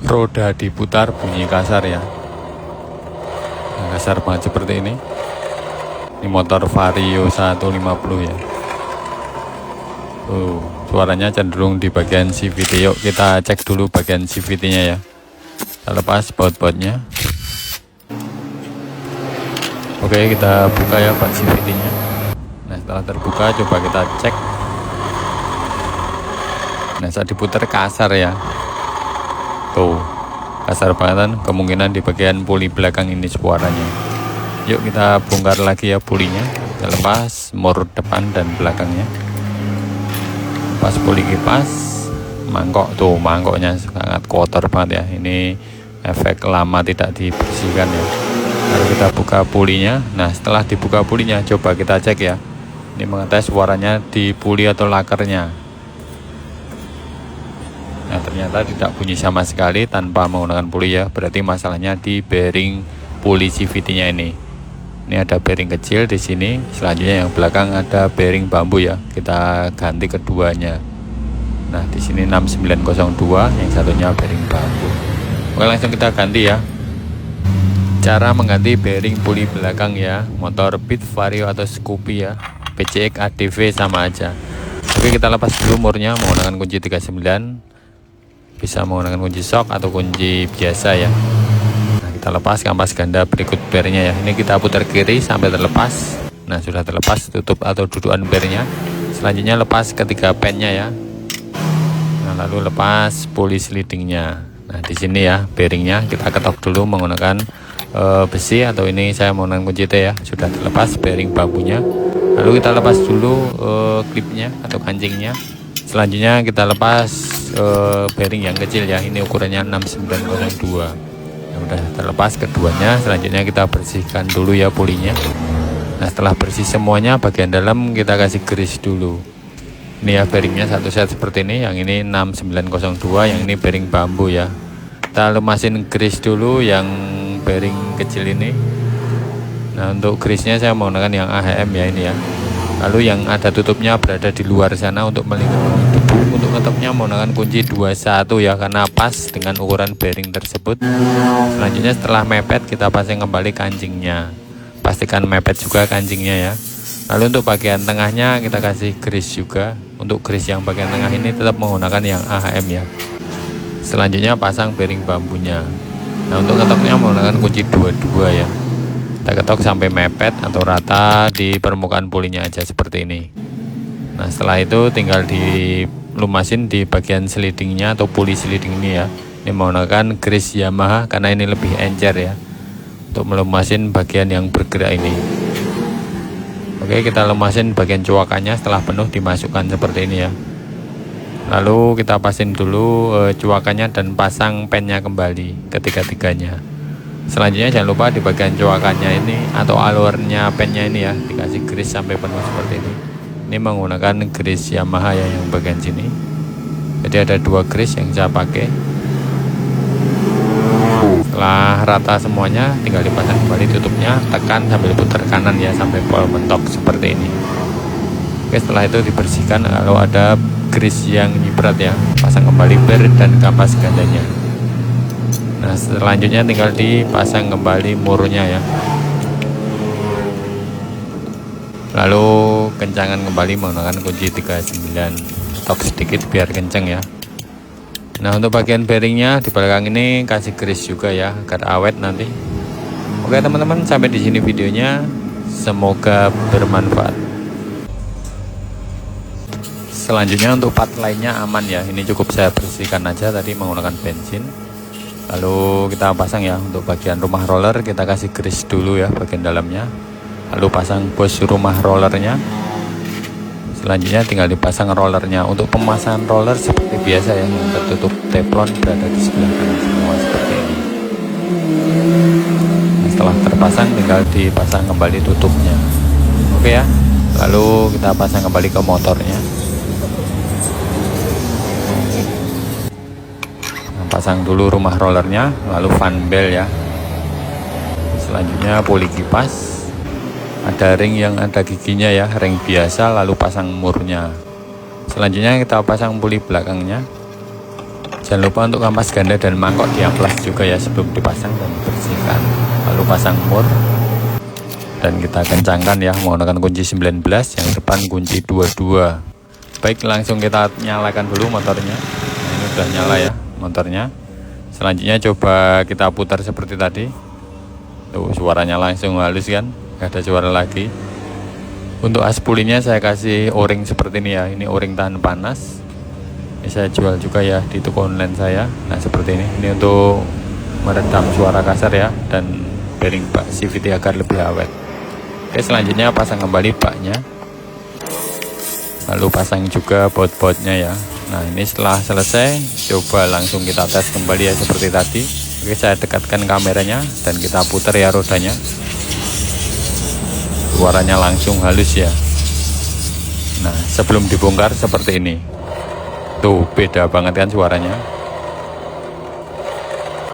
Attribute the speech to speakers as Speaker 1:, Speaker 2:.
Speaker 1: roda diputar bunyi kasar ya. Nah, kasar banget seperti ini. Ini motor Vario 150 ya. Suaranya cenderung di bagian CVT. Yuk kita cek dulu bagian CVT nya ya. Kita lepas baut-bautnya. Oke, kita buka ya Pak CVT nya. Nah, setelah terbuka coba kita cek. Nah, saat diputar kasar ya. Tuh, kasar banget kan, kemungkinan di bagian puli belakang ini suaranya. Yuk kita bongkar lagi ya pulinya. Kita lepas mur depan dan belakangnya. Lepas puli kipas, mangkok tuh, mangkoknya sangat kotor banget ya. Ini efek lama tidak dibersihkan ya. Lalu kita buka pulinya. Nah, setelah dibuka pulinya coba kita cek ya. Ini mengetes suaranya di puli atau lakernya. Nah, ternyata tidak bunyi sama sekali tanpa menggunakan puli ya. Berarti masalahnya di bearing puli CVT-nya ini. Ini ada bearing kecil di sini. Selanjutnya yang belakang ada bearing bambu ya. Kita ganti keduanya. Nah, di sini 6902, yang satunya bearing bambu. Oke, langsung kita ganti ya. Cara mengganti bearing puli belakang ya. Motor Beat Vario atau Scoopy ya. PCX ADV sama aja. Oke, kita lepas dulu murnya menggunakan kunci 39. Bisa menggunakan kunci shock atau kunci biasa ya. Nah, kita lepas kampas ganda berikut bearnya ya. Ini kita putar kiri sampai terlepas. Nah, sudah terlepas, tutup atau dudukan bearnya. Selanjutnya lepas ketiga pennya ya. Nah, lalu lepas puli slidingnya. Nah, di sini ya bearingnya kita ketok dulu menggunakan besi, atau ini saya menggunakan kunci T ya. Sudah terlepas bearing bambunya. Lalu kita lepas dulu klipnya atau kancingnya. Selanjutnya kita lepas bearing yang kecil ya. Ini ukurannya 6902. Nah, udah terlepas keduanya. Selanjutnya kita bersihkan dulu ya pulinya. Nah, setelah bersih semuanya, bagian dalam kita kasih grease dulu. Ini ya bearingnya satu set seperti ini. Yang ini 6902, yang ini bearing bambu ya. Kita lemasin grease dulu yang bearing kecil ini. Nah, untuk grease-nya saya menggunakan yang AHM ya ini ya. Lalu yang ada tutupnya berada di luar sana untuk melindungi debu. Untuk ngetopnya menggunakan kunci 21 ya, karena pas dengan ukuran bearing tersebut. Selanjutnya setelah mepet kita pasang kembali kancingnya. Pastikan mepet juga kancingnya ya. Lalu untuk bagian tengahnya kita kasih grease juga. Untuk grease yang bagian tengah ini tetap menggunakan yang AHM ya. Selanjutnya pasang bearing bambunya. Nah, untuk ngetopnya menggunakan kunci 22 ya. Kita ketok sampai mepet atau rata di permukaan pulinya aja seperti ini. Nah, setelah itu tinggal dilumasin di bagian slidingnya atau puli sliding ini ya. Ini menggunakan grease Yamaha karena ini lebih encer ya, untuk melumasin bagian yang bergerak ini. Oke, kita lumasin bagian cuakannya. Setelah penuh dimasukkan seperti ini ya. Lalu kita pasin dulu cuakannya dan pasang pennya kembali ketiga-tiganya. Selanjutnya jangan lupa di bagian coakannya ini atau alurnya pennya ini ya, dikasih grease sampai penuh seperti ini. Ini menggunakan grease Yamaha ya yang bagian sini. Jadi ada dua grease yang saya pakai. Setelah rata semuanya tinggal dipasang kembali tutupnya, tekan sambil putar kanan ya sampai pol mentok seperti ini. Oke, setelah itu dibersihkan. Kalau ada grease yang nyiprat ya, pasang kembali bar dan kampas gandanya. Nah, selanjutnya tinggal dipasang kembali murnya ya. Lalu kencangan kembali menggunakan kunci 39. Tok sedikit biar kenceng ya. Nah, untuk bagian bearingnya di belakang ini kasih grease juga ya agar awet nanti. Oke teman-teman, sampai di sini videonya. Semoga bermanfaat. Selanjutnya untuk part lainnya aman ya. Ini cukup saya bersihkan aja tadi menggunakan bensin. Lalu kita pasang ya. Untuk bagian rumah roller kita kasih grease dulu ya bagian dalamnya. Lalu pasang bos rumah rollernya. Selanjutnya tinggal dipasang rollernya. Untuk pemasangan roller seperti biasa ya, yang tertutup teflon berada di sebelah kanan semua seperti ini. Nah, setelah terpasang tinggal dipasang kembali tutupnya. Oke ya. Lalu kita pasang kembali ke motornya. Pasang dulu rumah rollernya, lalu fan bell ya. Selanjutnya puli kipas. Ada ring yang ada giginya ya, ring biasa, lalu pasang murnya. Selanjutnya kita pasang puli belakangnya. Jangan lupa untuk kampas ganda dan mangkok diamplas juga ya sebelum dipasang dan bersihkan. Lalu pasang mur dan kita kencangkan ya menggunakan kunci 19, yang depan kunci 22. Baik, langsung kita nyalakan dulu motornya. Nah, ini udah nyala ya motornya. Selanjutnya coba kita putar seperti tadi. Tuh, suaranya langsung halus kan, gak ada suara lagi. Untuk aspulinya saya kasih o-ring seperti ini ya. Ini o-ring tahan panas. Ini saya jual juga ya di toko online saya. Nah seperti ini. Ini untuk meredam suara kasar ya, dan bearing bak CVT agar lebih awet. Oke, selanjutnya pasang kembali baknya. Lalu pasang juga baut-bautnya ya. Nah ini setelah selesai, coba langsung kita tes kembali ya seperti tadi. Oke, saya dekatkan kameranya dan kita putar ya rodanya. Suaranya langsung halus ya. Nah sebelum dibongkar seperti ini. Tuh, beda banget kan suaranya.